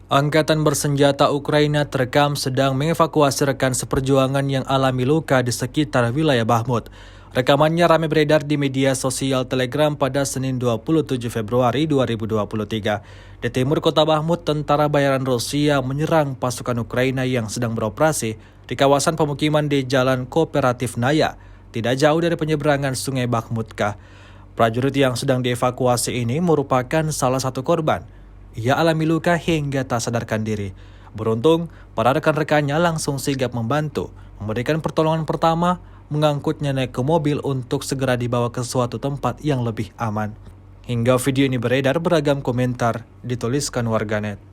Angkatan bersenjata Ukraina terekam sedang mengevakuasi rekan seperjuangan yang alami luka di sekitar wilayah Bakhmut. Rekamannya ramai beredar di media sosial Telegram pada Senin 27 Februari 2023. Di timur kota Bakhmut, tentara bayaran Rusia menyerang pasukan Ukraina yang sedang beroperasi di kawasan pemukiman di Jalan Kooperatif Naya, tidak jauh dari penyeberangan Sungai Bakhmutkah. Prajurit yang sedang dievakuasi ini merupakan salah satu korban. Ia alami luka hingga tak sadarkan diri. Beruntung, para rekan-rekannya langsung sigap membantu, memberikan pertolongan pertama, mengangkutnya naik ke mobil untuk segera dibawa ke suatu tempat yang lebih aman. Hingga video ini beredar, beragam komentar dituliskan warganet.